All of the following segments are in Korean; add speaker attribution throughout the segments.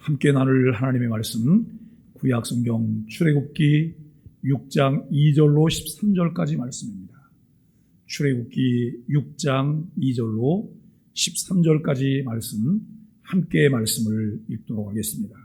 Speaker 1: 함께 나눌 하나님의 말씀, 구약성경 출애굽기 6장 2절로 13절까지 말씀입니다. 출애굽기 6장 2절로 13절까지 말씀, 함께 말씀을 읽도록 하겠습니다.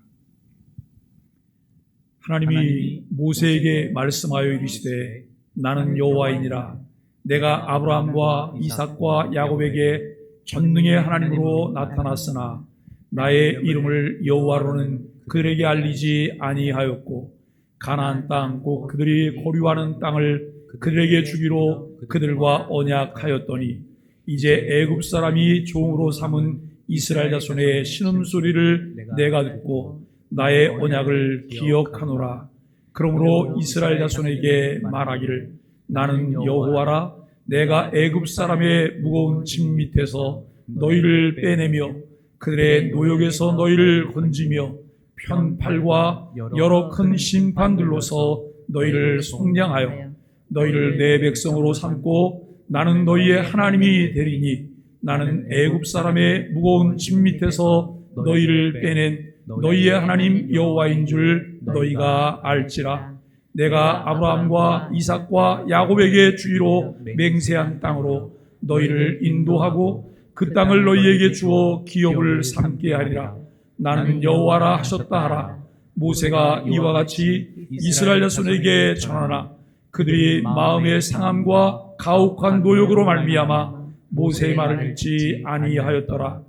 Speaker 1: 하나님이 모세에게 말씀하여 이르시되 나는 여호와이니라. 내가 아브라함과 이삭과 야곱에게 전능의 하나님으로 나타났으나 나의 이름을 여호와로는 그들에게 알리지 아니하였고 가나안 땅 곧 그들이 거류하는 땅을 그들에게 주기로 그들과 언약하였더니 이제 애굽 사람이 종으로 삼은 이스라엘 자손의 신음소리를 내가 듣고 나의 언약을 기억하노라. 그러므로 이스라엘 자손에게 말하기를 나는 여호와라. 내가 애굽 사람의 무거운 짐 밑에서 너희를 빼내며 그들의 노역에서 너희를 건지며 편팔과 여러 큰 심판들로서 너희를 속량하여 너희를 내 백성으로 삼고 나는 너희의 하나님이 되리니 나는 애굽 사람의 무거운 짐 밑에서 너희를 빼낸 너희의 하나님 여호와인 줄 너희가 알지라. 내가 아브라함과 이삭과 야곱에게 주기로 맹세한 땅으로 너희를 인도하고 그 땅을 너희에게 주어 기업을 삼게 하리라. 나는 여호와라 하셨다 하라. 모세가 이와 같이 이스라엘 자손에게 전하나 그들이 마음의 상함과 가혹한 노역으로 말미암아 모세의 말을 듣지 아니하였더라.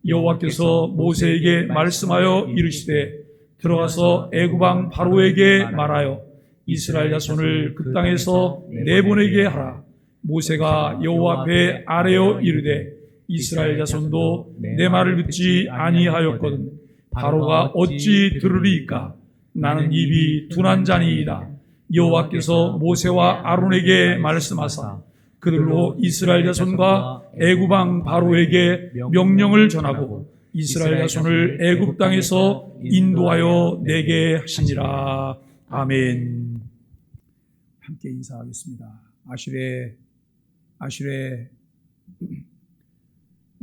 Speaker 1: 여호와께서 모세에게 말씀하여 이르시되 들어가서 애굽 왕 바로에게 말하여 이스라엘 자손을 그 땅에서 내보내게 하라. 모세가 여호와 앞에 아뢰어 이르되 이스라엘 자손도 내 말을 듣지 아니하였거든 바로가 어찌 들으리이까. 나는 입이 둔한 자니이다. 여호와께서 모세와 아론에게 말씀하사 그들로 이스라엘 자손과 애굽 왕 바로에게 명령을 전하고 이스라엘 자손을 애굽 땅에서 인도하여 내게 하시니라. 아멘. 함께 인사하겠습니다. 아슈레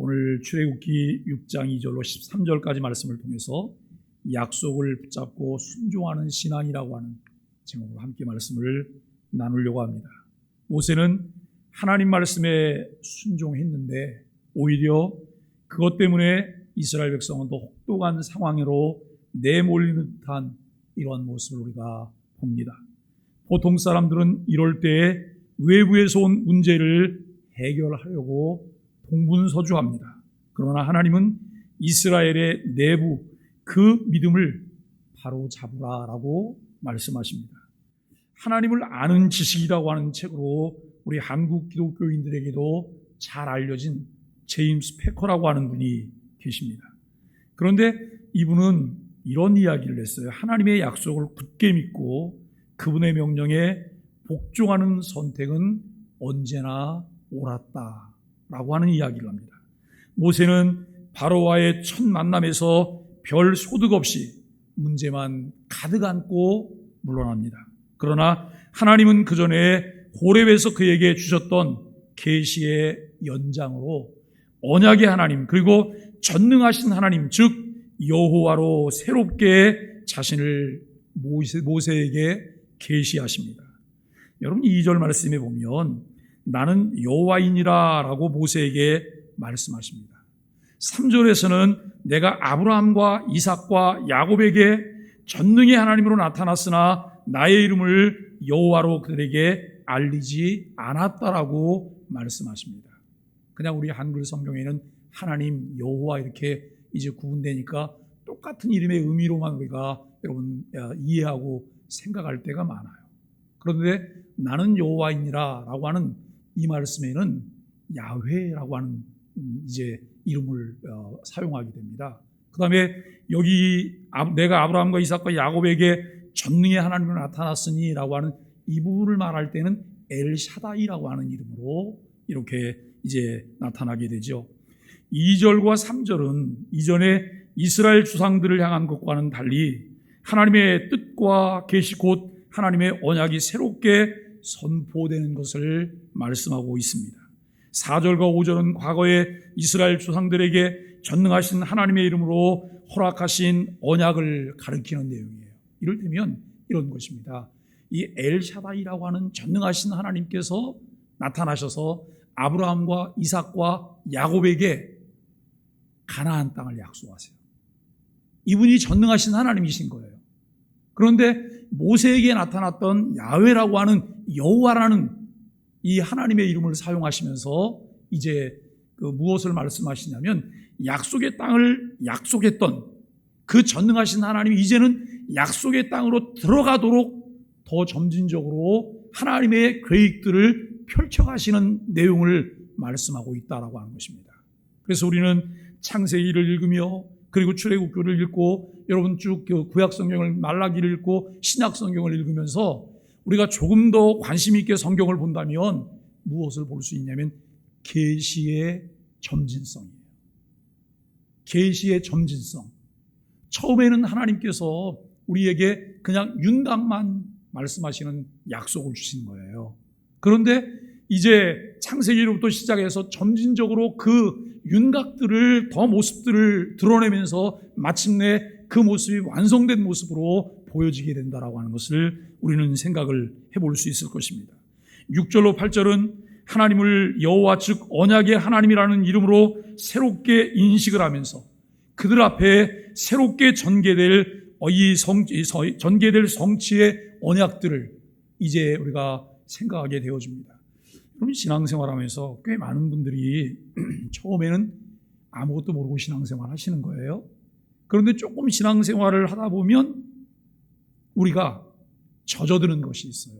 Speaker 1: 오늘 출애굽기 6장 2절로 13절까지 말씀을 통해서 약속을 붙잡고 순종하는 신앙이라고 하는 제목으로 함께 말씀을 나누려고 합니다. 모세는 하나님 말씀에 순종했는데 오히려 그것 때문에 이스라엘 백성은 더 혹독한 상황으로 내몰리는 듯한 이러한 모습을 우리가 봅니다. 보통 사람들은 이럴 때에 외부에서 온 문제를 해결하려고 동분서주합니다. 그러나 하나님은 이스라엘의 내부 그 믿음을 바로 잡으라라고 말씀하십니다. 하나님을 아는 지식이라고 하는 책으로 우리 한국 기독교인들에게도 잘 알려진 제임스 패커라고 하는 분이 계십니다. 그런데 이분은 이런 이야기를 했어요. 하나님의 약속을 굳게 믿고 그분의 명령에 복종하는 선택은 언제나 옳았다라고 하는 이야기를 합니다. 모세는 바로와의 첫 만남에서 별 소득 없이 문제만 가득 안고 물러납니다. 그러나 하나님은 그 전에 호렙에서 그에게 주셨던 계시의 연장으로 언약의 하나님 그리고 전능하신 하나님 즉 여호와로 새롭게 자신을 모세에게 계시하십니다. 여러분 2절 말씀에 보면 나는 여호와이니라 라고 모세에게 말씀하십니다. 3절에서는 내가 아브라함과 이삭과 야곱에게 전능의 하나님으로 나타났으나 나의 이름을 여호와로 그들에게 알리지 않았다라고 말씀하십니다. 그냥 우리 한글 성경에는 하나님, 여호와 이렇게 이제 구분되니까 똑같은 이름의 의미로만 우리가 여러분 이해하고 생각할 때가 많아요. 그런데 나는 여호와이니라 라고 하는 이 말씀에는 야훼라고 하는 이제 이름을 사용하게 됩니다. 그 다음에 여기 내가 아브라함과 이삭과 야곱에게 전능의 하나님으로 나타났으니 라고 하는 이 부분을 말할 때는 엘샤다이라고 하는 이름으로 이렇게 이제 나타나게 되죠. 2절과 3절은 이전에 이스라엘 주상들을 향한 것과는 달리 하나님의 뜻과 계시 곧 하나님의 언약이 새롭게 선포되는 것을 말씀하고 있습니다. 4절과 5절은 과거에 이스라엘 주상들에게 전능하신 하나님의 이름으로 허락하신 언약을 가리키는 내용이에요. 이를테면 이런 것입니다. 이 엘샤다이라고 하는 전능하신 하나님께서 나타나셔서 아브라함과 이삭과 야곱에게 가나안 땅을 약속하세요. 이분이 전능하신 하나님이신 거예요. 그런데 모세에게 나타났던 야훼라고 하는 여호와라는 이 하나님의 이름을 사용하시면서 이제 무엇을 말씀하시냐면 약속의 땅을 약속했던 그 전능하신 하나님이 이제는 약속의 땅으로 들어가도록 더 점진적으로 하나님의 계획들을 펼쳐가시는 내용을 말씀하고 있다라고 하는 것입니다. 그래서 우리는 창세기를 읽으며 그리고 출애굽기를 읽고 여러분 쭉 구약 성경을 말라기를 읽고 신약 성경을 읽으면서 우리가 조금 더 관심 있게 성경을 본다면 무엇을 볼 수 있냐면 계시의 점진성이에요. 계시의 점진성. 처음에는 하나님께서 우리에게 그냥 윤곽만 말씀하시는 약속을 주신 거예요. 그런데 이제 창세기로부터 시작해서 점진적으로 그 윤곽들을 더 모습들을 드러내면서 마침내 그 모습이 완성된 모습으로 보여지게 된다라고 하는 것을 우리는 생각을 해볼 수 있을 것입니다. 6절로 8절은 하나님을 여호와 즉 언약의 하나님이라는 이름으로 새롭게 인식을 하면서 그들 앞에 새롭게 전개될 성취의 언약들을 이제 우리가 생각하게 되어집니다. 여러분 신앙생활하면서 꽤 많은 분들이 처음에는 아무것도 모르고 신앙생활 하시는 거예요. 그런데 조금 신앙생활을 하다 보면 우리가 젖어드는 것이 있어요.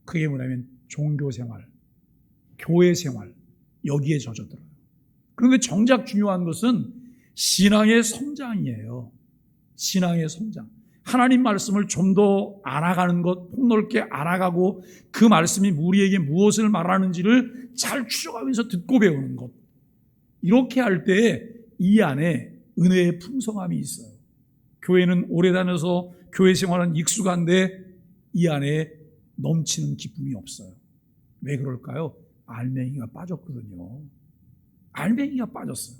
Speaker 1: 그게 뭐냐면 종교생활, 교회생활, 여기에 젖어들어요. 그런데 정작 중요한 것은 신앙의 성장이에요. 신앙의 성장. 하나님 말씀을 좀 더 알아가는 것, 폭넓게 알아가고 그 말씀이 우리에게 무엇을 말하는지를 잘 추적하면서 듣고 배우는 것. 이렇게 할 때 이 안에 은혜의 풍성함이 있어요. 교회는 오래 다녀서 교회 생활은 익숙한데 이 안에 넘치는 기쁨이 없어요. 왜 그럴까요? 알맹이가 빠졌거든요. 알맹이가 빠졌어요.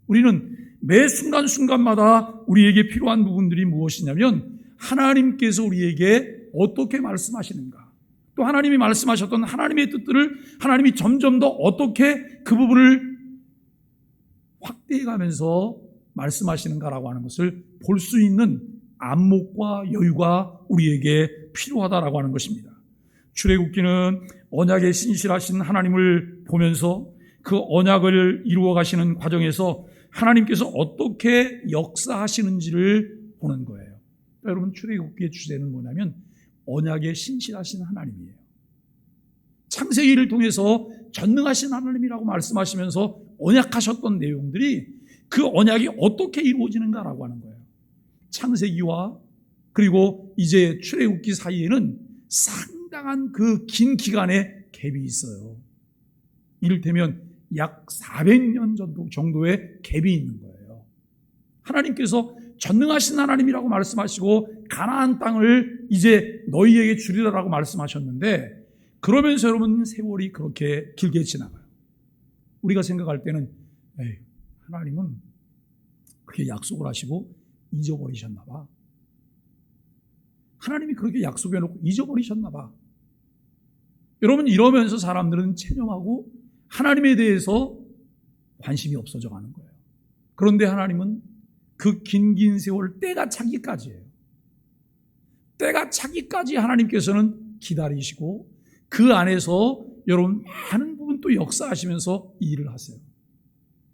Speaker 1: 우리는 매 순간순간마다 우리에게 필요한 부분들이 무엇이냐면 하나님께서 우리에게 어떻게 말씀하시는가, 또 하나님이 말씀하셨던 하나님의 뜻들을 하나님이 점점 더 어떻게 그 부분을 확대해가면서 말씀하시는가라고 하는 것을 볼 수 있는 안목과 여유가 우리에게 필요하다라고 하는 것입니다. 출애굽기는 언약에 신실하신 하나님을 보면서 그 언약을 이루어 가시는 과정에서 하나님께서 어떻게 역사하시는지를 보는 거예요. 여러분 출애굽기의 주제는 뭐냐면 언약에 신실하신 하나님이에요. 창세기를 통해서 전능하신 하나님이라고 말씀하시면서 언약하셨던 내용들이 그 언약이 어떻게 이루어지는가라고 하는 거예요. 창세기와 그리고 이제 출애굽기 사이에는 상당한 그 긴 기간의 갭이 있어요. 이를테면 약 400년 정도의 갭이 있는 거예요. 하나님께서 전능하신 하나님이라고 말씀하시고 가나안 땅을 이제 너희에게 주리라라고 말씀하셨는데 그러면서 여러분 세월이 그렇게 길게 지나가요. 우리가 생각할 때는 하나님은 그렇게 약속을 하시고 잊어버리셨나 봐. 하나님이 그렇게 약속해놓고 잊어버리셨나 봐. 여러분 이러면서 사람들은 체념하고 하나님에 대해서 관심이 없어져 가는 거예요. 그런데 하나님은 그 긴 세월 때가 차기까지예요. 때가 차기까지 하나님께서는 기다리시고 그 안에서 여러분 많은 부분 또 역사하시면서 이 일을 하세요.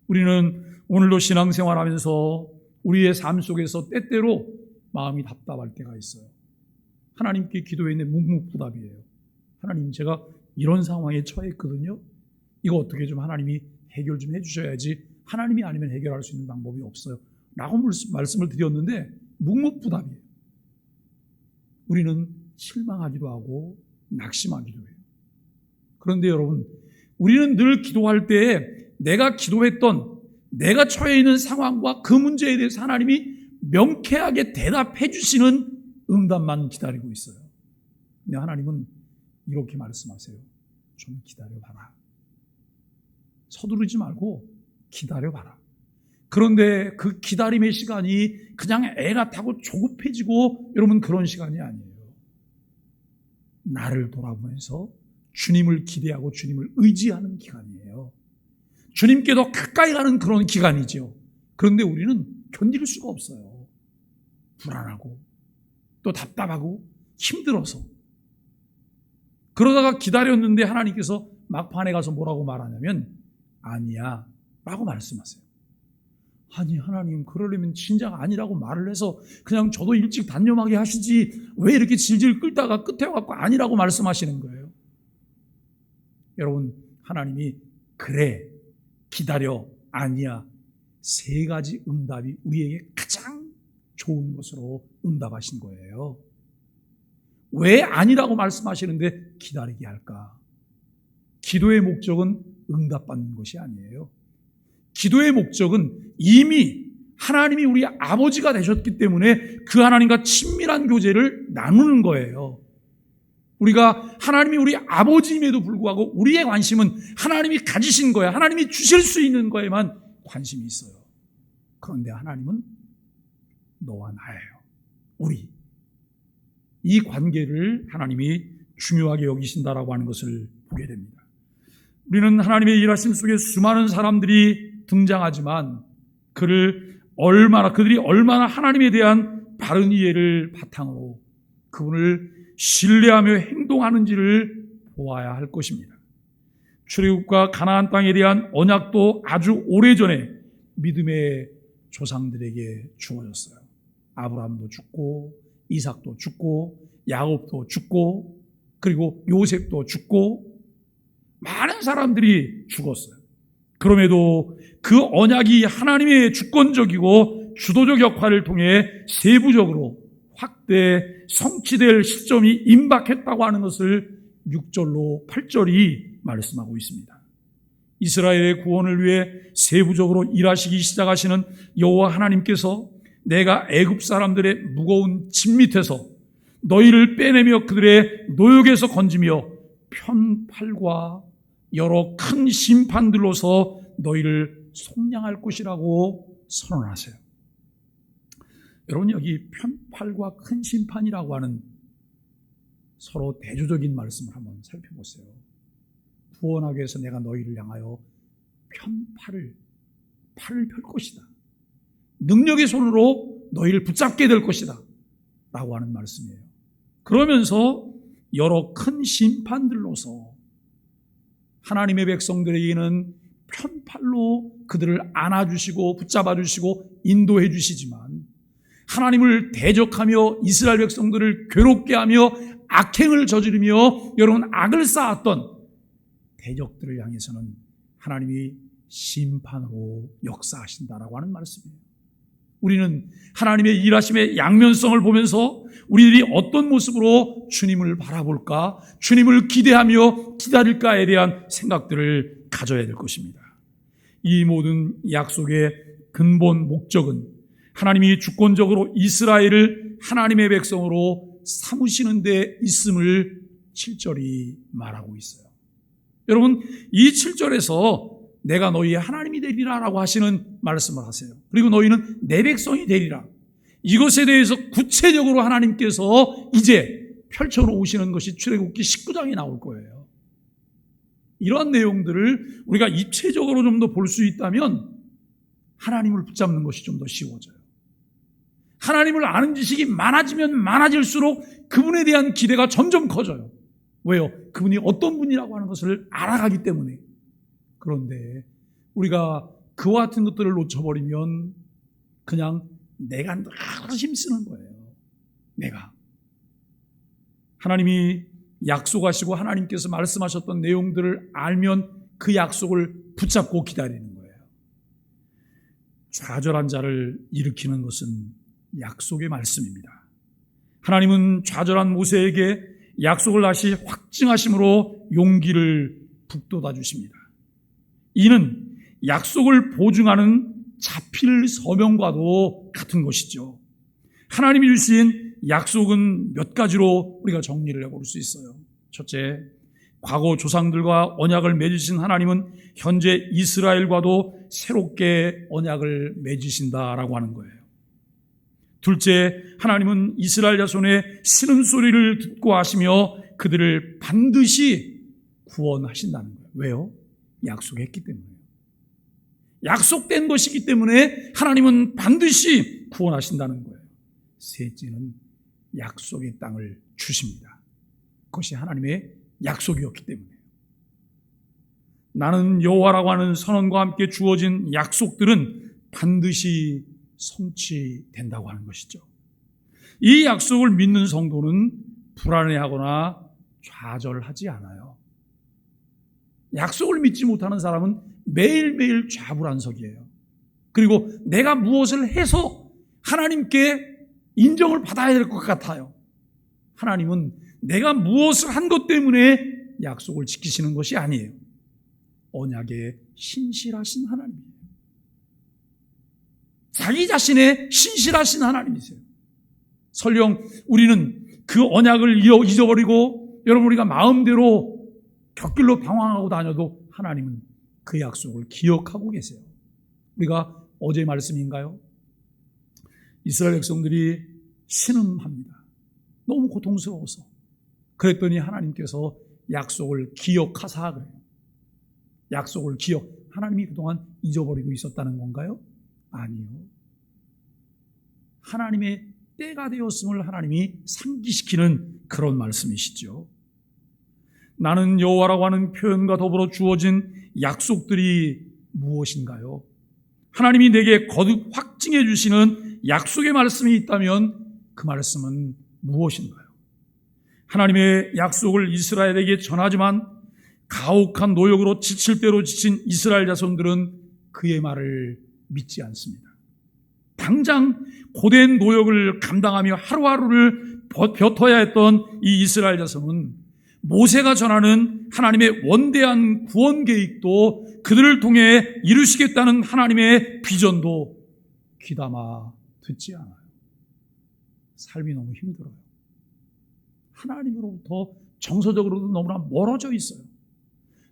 Speaker 1: 우리는 오늘도 신앙생활하면서 우리의 삶 속에서 때때로 마음이 답답할 때가 있어요. 하나님께 기도했는데 묵묵부답이에요. 하나님 제가 이런 상황에 처했거든요. 이거 어떻게 좀 하나님이 해결 좀 해주셔야지 하나님이 아니면 해결할 수 있는 방법이 없어요. 라고 말씀을 드렸는데 묵묵부답이에요. 우리는 실망하기도 하고 낙심하기도 해요. 그런데 여러분 우리는 늘 기도할 때 내가 기도했던 내가 처해 있는 상황과 그 문제에 대해서 하나님이 명쾌하게 대답해 주시는 응답만 기다리고 있어요. 근데 하나님은 이렇게 말씀하세요. 좀 기다려봐라. 서두르지 말고 기다려봐라. 그런데 그 기다림의 시간이 그냥 애가 타고 조급해지고 여러분 그런 시간이 아니에요. 나를 돌아보면서 주님을 기대하고 주님을 의지하는 기간이에요. 주님께 더 가까이 가는 그런 기간이죠. 그런데 우리는 견딜 수가 없어요. 불안하고 또 답답하고 힘들어서. 그러다가 기다렸는데 하나님께서 막판에 가서 뭐라고 말하냐면 아니야 라고 말씀하세요. 아니 하나님 그러려면 진작 아니라고 말을 해서 그냥 저도 일찍 단념하게 하시지 왜 이렇게 질질 끌다가 끝에 와서 아니라고 말씀하시는 거예요. 여러분 하나님이 그래 기다려 아니야 세 가지 응답이 우리에게 가장 좋은 것으로 응답하신 거예요. 왜 아니라고 말씀하시는데 기다리게 할까? 기도의 목적은 응답받는 것이 아니에요. 기도의 목적은 이미 하나님이 우리 아버지가 되셨기 때문에 그 하나님과 친밀한 교제를 나누는 거예요. 우리가 하나님이 우리 아버지임에도 불구하고 우리의 관심은 하나님이 가지신 거야. 하나님이 주실 수 있는 거에만 관심이 있어요. 그런데 하나님은 너와 나예요. 우리. 이 관계를 하나님이 중요하게 여기신다라고 하는 것을 보게 됩니다. 우리는 하나님의 일하심 속에 수많은 사람들이 등장하지만 그들이 얼마나 하나님에 대한 바른 이해를 바탕으로 그분을 신뢰하며 행동하는지를 보아야 할 것입니다. 출애굽과 가나안 땅에 대한 언약도 아주 오래전에 믿음의 조상들에게 주어졌어요. 아브라함도 죽고 이삭도 죽고 야곱도 죽고 그리고 요셉도 죽고 많은 사람들이 죽었어요. 그럼에도 그 언약이 하나님의 주권적이고 주도적 역할을 통해 세부적으로 확대 성취될 시점이 임박했다고 하는 것을 6절로 8절이 말씀하고 있습니다. 이스라엘의 구원을 위해 세부적으로 일하시기 시작하시는 여호와 하나님께서 내가 애굽 사람들의 무거운 짐 밑에서 너희를 빼내며 그들의 노역에서 건지며 편팔과 여러 큰 심판들로서 너희를 속량할 것이라고 선언하세요. 여러분 여기 편팔과 큰 심판이라고 하는 서로 대조적인 말씀을 한번 살펴보세요. 구원하기 위해서 내가 너희를 향하여 팔을 펼 것이다. 능력의 손으로 너희를 붙잡게 될 것이다 라고 하는 말씀이에요. 그러면서 여러 큰 심판들로서 하나님의 백성들에게는 편팔로 그들을 안아주시고 붙잡아주시고 인도해 주시지만 하나님을 대적하며 이스라엘 백성들을 괴롭게 하며 악행을 저지르며 여러분 악을 쌓았던 대적들을 향해서는 하나님이 심판으로 역사하신다라고 하는 말씀이에요. 우리는 하나님의 일하심의 양면성을 보면서 우리들이 어떤 모습으로 주님을 바라볼까, 주님을 기대하며 기다릴까에 대한 생각들을 가져야 될 것입니다. 이 모든 약속의 근본 목적은 하나님이 주권적으로 이스라엘을 하나님의 백성으로 삼으시는 데 있음을 7절이 말하고 있어요. 여러분 이 7절에서 내가 너희의 하나님이 되리라 라고 하시는 말씀을 하세요. 그리고 너희는 내 백성이 되리라. 이것에 대해서 구체적으로 하나님께서 이제 펼쳐놓으시는 것이 출애굽기 19장에 나올 거예요. 이러한 내용들을 우리가 입체적으로 좀 더 볼 수 있다면 하나님을 붙잡는 것이 좀 더 쉬워져요. 하나님을 아는 지식이 많아지면 많아질수록 그분에 대한 기대가 점점 커져요. 왜요? 그분이 어떤 분이라고 하는 것을 알아가기 때문에. 그런데 우리가 그와 같은 것들을 놓쳐버리면 그냥 내가 늘 힘쓰는 거예요. 내가. 하나님이 약속하시고 하나님께서 말씀하셨던 내용들을 알면 그 약속을 붙잡고 기다리는 거예요. 좌절한 자를 일으키는 것은 약속의 말씀입니다. 하나님은 좌절한 모세에게 약속을 다시 확증하심으로 용기를 북돋아 주십니다. 이는 약속을 보증하는 자필 서명과도 같은 것이죠. 하나님이 주신 약속은 몇 가지로 우리가 정리를 해볼 수 있어요. 첫째, 과거 조상들과 언약을 맺으신 하나님은 현재 이스라엘과도 새롭게 언약을 맺으신다라고 하는 거예요. 둘째, 하나님은 이스라엘 자손의 신음소리를 듣고 하시며 그들을 반드시 구원하신다는 거예요. 왜요? 약속했기 때문에요. 약속된 것이기 때문에 하나님은 반드시 구원하신다는 거예요. 셋째는 약속의 땅을 주십니다. 그것이 하나님의 약속이었기 때문에요. 나는 여호와라고 하는 선언과 함께 주어진 약속들은 반드시 성취된다고 하는 것이죠. 이 약속을 믿는 성도는 불안해하거나 좌절하지 않아요. 약속을 믿지 못하는 사람은 매일매일 좌불안석이에요. 그리고 내가 무엇을 해서 하나님께 인정을 받아야 될 것 같아요. 하나님은 내가 무엇을 한 것 때문에 약속을 지키시는 것이 아니에요. 언약에 신실하신 하나님이에요. 자기 자신의 신실하신 하나님이세요. 설령 우리는 그 언약을 잊어버리고 여러분 우리가 마음대로 곁길로 방황하고 다녀도 하나님은 그 약속을 기억하고 계세요. 우리가 어제 말씀인가요? 이스라엘 백성들이 신음합니다. 너무 고통스러워서. 그랬더니 하나님께서 약속을 기억하사 그래요. 약속을 하나님이 그동안 잊어버리고 있었다는 건가요? 아니요. 하나님의 때가 되었음을 하나님이 상기시키는 그런 말씀이시죠. 나는 여호와라고 하는 표현과 더불어 주어진 약속들이 무엇인가요? 하나님이 내게 거듭 확증해 주시는 약속의 말씀이 있다면 그 말씀은 무엇인가요? 하나님의 약속을 이스라엘에게 전하지만 가혹한 노역으로 지칠 대로 지친 이스라엘 자손들은 그의 말을 믿지 않습니다. 당장 고된 노역을 감당하며 하루하루를 버텨야 했던 이 이스라엘 자손은 모세가 전하는 하나님의 원대한 구원 계획도 그들을 통해 이루시겠다는 하나님의 비전도 귀담아 듣지 않아요. 삶이 너무 힘들어요. 하나님으로부터 정서적으로도 너무나 멀어져 있어요.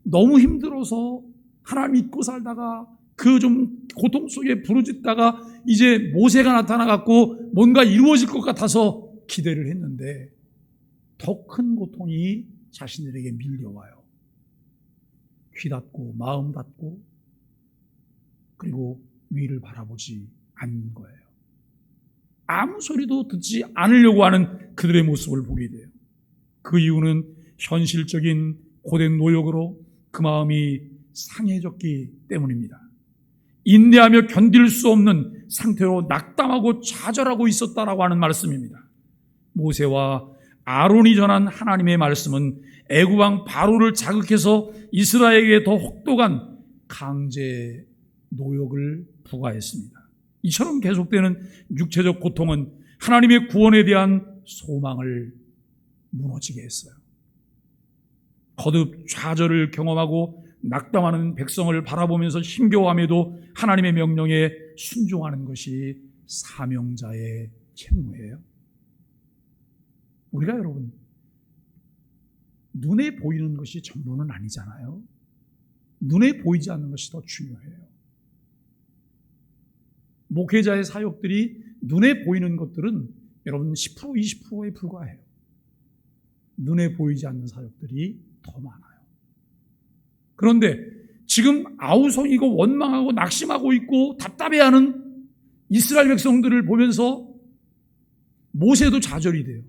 Speaker 1: 너무 힘들어서 하나님 믿고 살다가 그 좀 고통 속에 부르짖다가 이제 모세가 나타나갖고 뭔가 이루어질 것 같아서 기대를 했는데 더 큰 고통이 자신들에게 밀려와요. 귀 닫고 마음 닫고 그리고 위를 바라보지 않는 거예요. 아무 소리도 듣지 않으려고 하는 그들의 모습을 보게 돼요. 그 이유는 현실적인 고된 노역으로 그 마음이 상해졌기 때문입니다. 인내하며 견딜 수 없는 상태로 낙담하고 좌절하고 있었다라고 하는 말씀입니다. 모세와 아론이 전한 하나님의 말씀은 애굽 왕 바로를 자극해서 이스라엘에게 더 혹독한 강제 노역을 부과했습니다. 이처럼 계속되는 육체적 고통은 하나님의 구원에 대한 소망을 무너지게 했어요. 거듭 좌절을 경험하고 낙담하는 백성을 바라보면서 힘겨워함에도 하나님의 명령에 순종하는 것이 사명자의 책무예요. 우리가 여러분 눈에 보이는 것이 전부는 아니잖아요. 눈에 보이지 않는 것이 더 중요해요. 목회자의 사역들이 눈에 보이는 것들은 여러분 10% 20%에 불과해요. 눈에 보이지 않는 사역들이 더 많아요. 그런데 지금 아우성이고 원망하고 낙심하고 있고 답답해하는 이스라엘 백성들을 보면서 모세도 좌절이 돼요.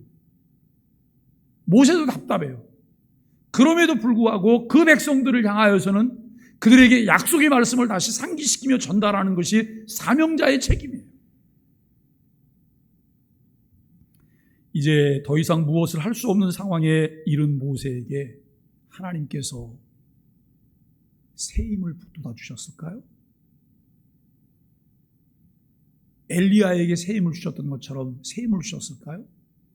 Speaker 1: 모세도 답답해요. 그럼에도 불구하고 그 백성들을 향하여서는 그들에게 약속의 말씀을 다시 상기시키며 전달하는 것이 사명자의 책임이에요. 이제 더 이상 무엇을 할 수 없는 상황에 이른 모세에게 하나님께서 새 힘을 북돋아 주셨을까요? 엘리야에게 새 힘을 주셨던 것처럼 새 힘을 주셨을까요?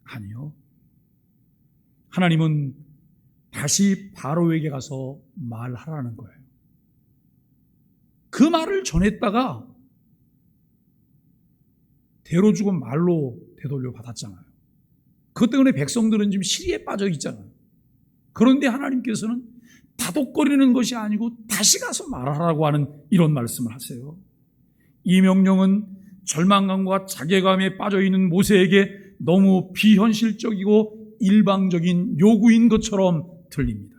Speaker 1: 아니요. 하나님은 다시 바로에게 가서 말하라는 거예요. 그 말을 전했다가 대로 죽은 말로 되돌려 받았잖아요. 그것 때문에 백성들은 지금 시리에 빠져 있잖아요. 그런데 하나님께서는 다독거리는 것이 아니고 다시 가서 말하라고 하는 이런 말씀을 하세요. 이 명령은 절망감과 자괴감에 빠져있는 모세에게 너무 비현실적이고 일방적인 요구인 것처럼 들립니다.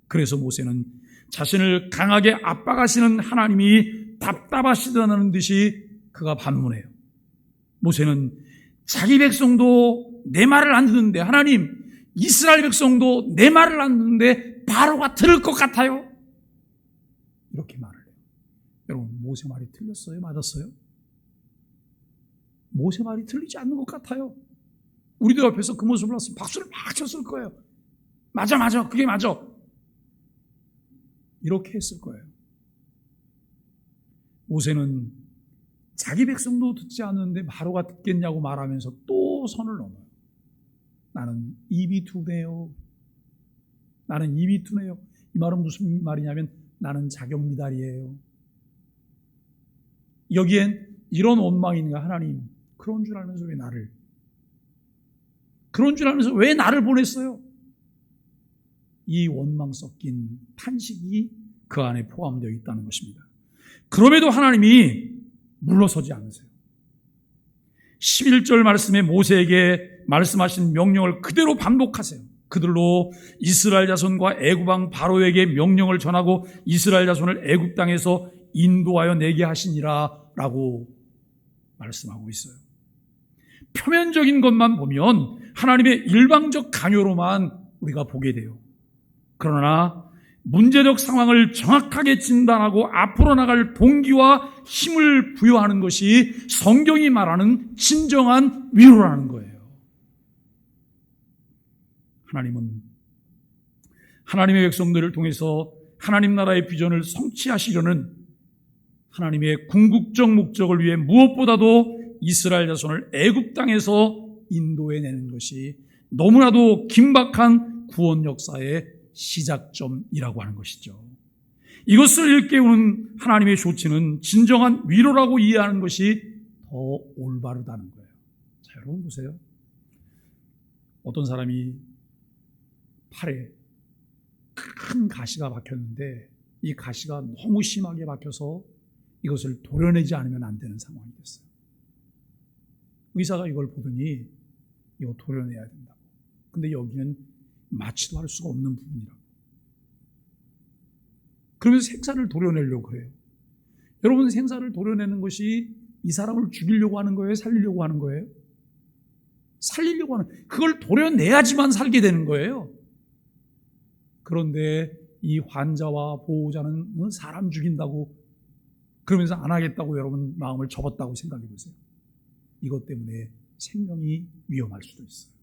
Speaker 1: 그래서 모세는 자신을 강하게 압박하시는 하나님이 답답하시다는 듯이 그가 반문해요. 모세는 자기 백성도 내 말을 안 듣는데, 하나님, 이스라엘 백성도 내 말을 안 듣는데 바로가 들을 것 같아요? 이렇게 말을 해요. 여러분, 모세 말이 틀렸어요? 맞았어요? 모세 말이 틀리지 않는 것 같아요. 우리도 옆에서 그 모습을 봤으면 박수를 막 쳤을 거예요. 맞아, 그게 맞아. 이렇게 했을 거예요. 모세는 자기 백성도 듣지 않는데 바로가 듣겠냐고 말하면서 또 선을 넘어요. 나는 입이 두네요. 나는 입이 두네요. 이 말은 무슨 말이냐면 나는 자격미달이에요. 여기엔 이런 원망인가? 하나님, 그런 줄 알면서 왜 나를 보냈어요? 이 원망 섞인 탄식이 그 안에 포함되어 있다는 것입니다. 그럼에도 하나님이 물러서지 않으세요. 11절 말씀에 모세에게 말씀하신 명령을 그대로 반복하세요. 그들로 이스라엘 자손과 애굽 왕 바로에게 명령을 전하고 이스라엘 자손을 애굽 땅에서 인도하여 내게 하시니라 라고 말씀하고 있어요. 표면적인 것만 보면 하나님의 일방적 강요로만 우리가 보게 돼요. 그러나 문제적 상황을 정확하게 진단하고 앞으로 나갈 동기와 힘을 부여하는 것이 성경이 말하는 진정한 위로라는 거예요. 하나님은 하나님의 백성들을 통해서 하나님 나라의 비전을 성취하시려는 하나님의 궁극적 목적을 위해 무엇보다도 이스라엘 자손을 애굽 땅에서 인도해내는 것이 너무나도 긴박한 구원 역사의 시작점이라고 하는 것이죠. 이것을 일깨우는 하나님의 조치는 진정한 위로라고 이해하는 것이 더 올바르다는 거예요. 자, 여러분 보세요. 어떤 사람이 팔에 큰 가시가 박혔는데 이 가시가 너무 심하게 박혀서 이것을 도려내지 않으면 안 되는 상황이 됐어요. 의사가 이걸 보더니 이거 도려내야 된다고. 근데 여기는 마취도 할 수가 없는 부분이라고. 그러면서 생사를 도려내려고 그래요. 여러분, 생사를 도려내는 것이 이 사람을 죽이려고 하는 거예요? 살리려고 하는 거예요? 살리려고 하는, 그걸 도려내야지만 살게 되는 거예요. 그런데 이 환자와 보호자는 사람 죽인다고 그러면서 안 하겠다고 여러분 마음을 접었다고 생각해 보세요. 이것 때문에 생명이 위험할 수도 있어요.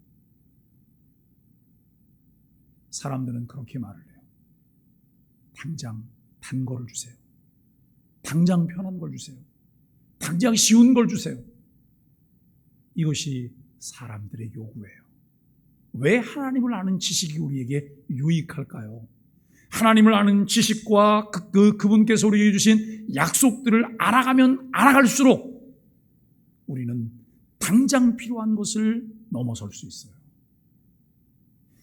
Speaker 1: 사람들은 그렇게 말을 해요. 당장 단 거를 주세요. 당장 편한 걸 주세요. 당장 쉬운 걸 주세요. 이것이 사람들의 요구예요. 왜 하나님을 아는 지식이 우리에게 유익할까요? 하나님을 아는 지식과 그분께서 우리에게 주신 약속들을 알아가면 알아갈수록 우리는 당장 필요한 것을 넘어설 수 있어요.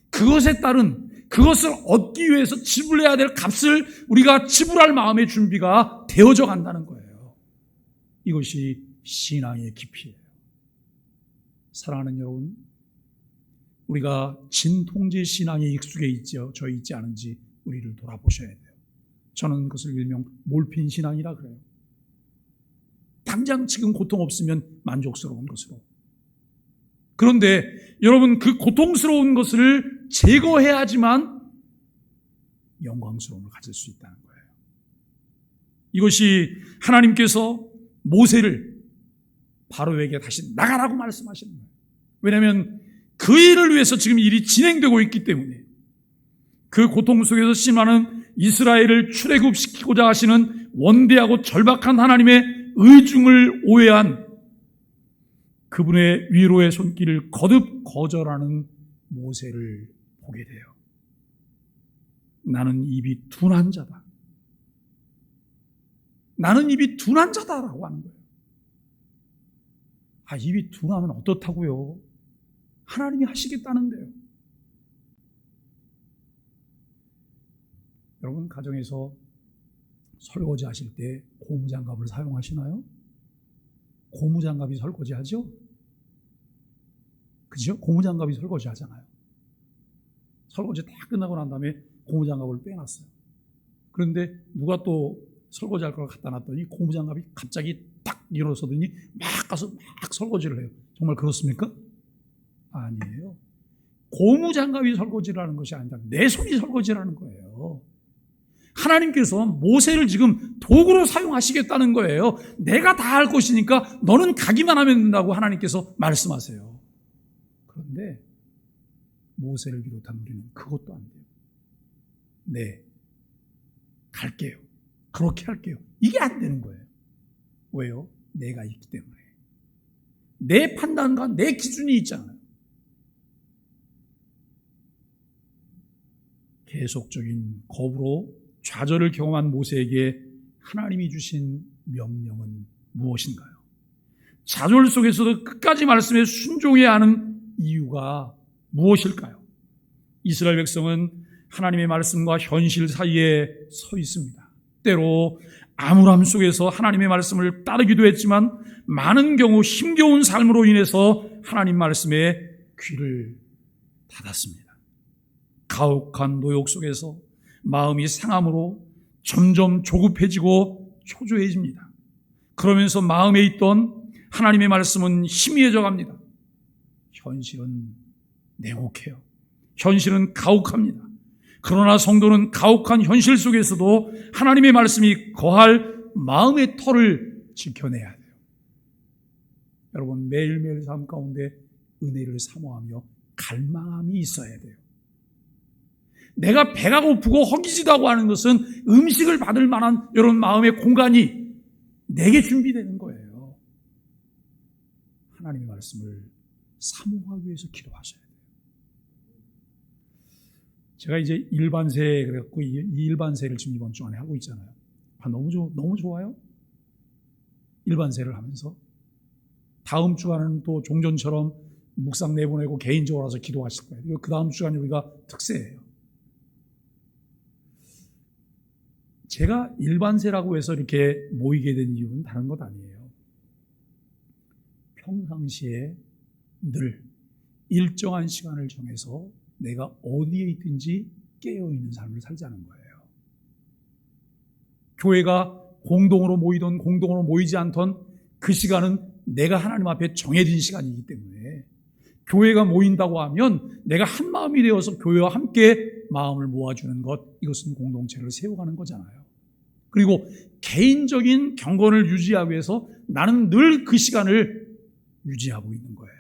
Speaker 1: 그것에 따른, 그것을 얻기 위해서 지불해야 될 값을 우리가 지불할 마음의 준비가 되어져 간다는 거예요. 이것이 신앙의 깊이예요. 사랑하는 여러분, 우리가 진통제 신앙에 익숙해 있지 않은지 우리를 돌아보셔야 돼요. 저는 그것을 일명 몰핀 신앙이라 그래요. 당장 지금 고통 없으면 만족스러운 것으로. 그런데 여러분, 그 고통스러운 것을 제거해야지만 영광스러움을 가질 수 있다는 거예요. 이것이 하나님께서 모세를 바로에게 다시 나가라고 말씀하시는 거예요. 왜냐하면 그 일을 위해서 지금 일이 진행되고 있기 때문에, 그 고통 속에서 심하는 이스라엘을 출애굽시키고자 하시는 원대하고 절박한 하나님의 의중을 오해한 그분의 위로의 손길을 거듭 거절하는 모세를 보게 돼요. 나는 입이 둔한 자다. 나는 입이 둔한 자다라고 하는 거예요. 아, 입이 둔하면 어떻다고요? 하나님이 하시겠다는데요. 여러분 가정에서 설거지 하실 때 고무장갑을 사용하시나요? 고무장갑이 설거지 하죠? 그죠? 고무장갑이 설거지 하잖아요. 설거지 다 끝나고 난 다음에 고무장갑을 빼놨어요. 그런데 누가 또 설거지할 걸 갖다 놨더니 고무장갑이 갑자기 딱 일어서더니 막 가서 막 설거지를 해요. 정말 그렇습니까? 아니에요. 고무장갑이 설거지를 하는 것이 아니라 내 손이 설거지를 하는 거예요. 하나님께서 모세를 지금 도구로 사용하시겠다는 거예요. 내가 다 할 것이니까 너는 가기만 하면 된다고 하나님께서 말씀하세요. 그런데 모세를 비롯한 우리는 그것도 안 돼요. 네, 갈게요. 그렇게 할게요. 이게 안 되는 거예요. 왜요? 내가 있기 때문에. 내 판단과 내 기준이 있잖아요. 계속적인 겁으로 좌절을 경험한 모세에게 하나님이 주신 명령은 무엇인가요? 좌절 속에서도 끝까지 말씀에 순종해야 하는 이유가 무엇일까요? 이스라엘 백성은 하나님의 말씀과 현실 사이에 서 있습니다. 때로 암울함 속에서 하나님의 말씀을 따르기도 했지만 많은 경우 힘겨운 삶으로 인해서 하나님 말씀에 귀를 닫았습니다. 가혹한 노역 속에서 마음이 상함으로 점점 조급해지고 초조해집니다. 그러면서 마음에 있던 하나님의 말씀은 희미해져 갑니다. 현실은 냉혹해요. 현실은 가혹합니다. 그러나 성도는 가혹한 현실 속에서도 하나님의 말씀이 거할 마음의 터를 지켜내야 돼요. 여러분, 매일매일 삶 가운데 은혜를 사모하며 갈망함이 있어야 돼요. 내가 배가 고프고 허기지도 하고 하는 것은 음식을 받을 만한 이런 마음의 공간이 내게 준비되는 거예요. 하나님의 말씀을 사모하기 위해서 기도하셔야 돼요. 제가 이제 일반세 그래갖고 이 일반세를 지금 이번 주 안에 하고 있잖아요. 너무 좋아요. 일반세를 하면서 다음 주간은 또 종전처럼 묵상 내보내고 개인적으로 와서 기도하실 거예요. 그 다음 주간이 우리가 특세예요. 제가 일반세라고 해서 이렇게 모이게 된 이유는 다른 것 아니에요. 평상시에 늘 일정한 시간을 정해서 내가 어디에 있든지 깨어있는 삶을 살자는 거예요. 교회가 공동으로 모이던 공동으로 모이지 않던 그 시간은 내가 하나님 앞에 정해진 시간이기 때문에 교회가 모인다고 하면 내가 한 마음이 되어서 교회와 함께 마음을 모아주는 것, 이것은 공동체를 세워가는 거잖아요. 그리고 개인적인 경건을 유지하기 위해서 나는 늘 그 시간을 유지하고 있는 거예요.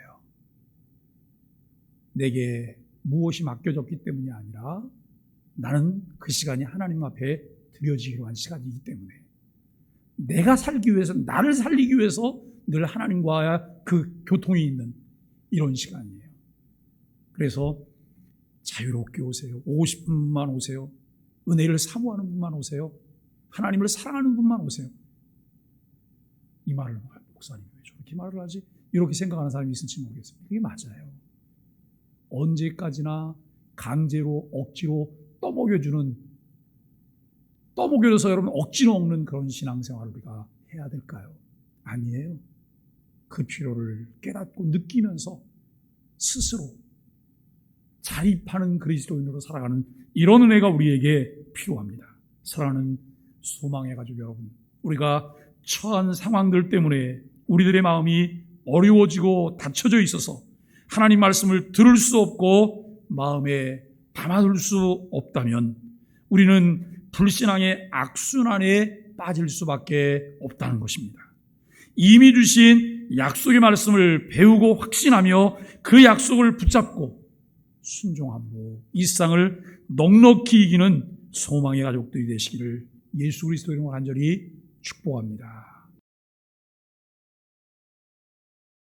Speaker 1: 내게 무엇이 맡겨졌기 때문이 아니라 나는 그 시간이 하나님 앞에 드려지기로 한 시간이기 때문에 내가 살기 위해서, 나를 살리기 위해서 늘 하나님과의 그 교통이 있는 이런 시간이에요. 그래서 자유롭게 오세요. 오고 싶은 분만 오세요. 은혜를 사모하는 분만 오세요. 하나님을 사랑하는 분만 오세요. 이 말을, 목사님 왜 저렇게 말을 하지? 이렇게 생각하는 사람이 있을지 모르겠어요. 이게 맞아요. 언제까지나 강제로 억지로 떠먹여줘서 여러분 억지로 먹는 그런 신앙생활을 우리가 해야 될까요? 아니에요. 그 필요를 깨닫고 느끼면서 스스로 자립하는 그리스도인으로 살아가는 이런 은혜가 우리에게 필요합니다. 사랑하는 소망의 가족 여러분, 우리가 처한 상황들 때문에 우리들의 마음이 어려워지고 닫혀져 있어서 하나님 말씀을 들을 수 없고 마음에 담아둘 수 없다면 우리는 불신앙의 악순환에 빠질 수밖에 없다는 것입니다. 이미 주신 약속의 말씀을 배우고 확신하며 그 약속을 붙잡고 순종함으로 이 세상을 넉넉히 이기는 소망의 가족들이 되시기를 예수 그리스도 이름으로 간절히 축복합니다.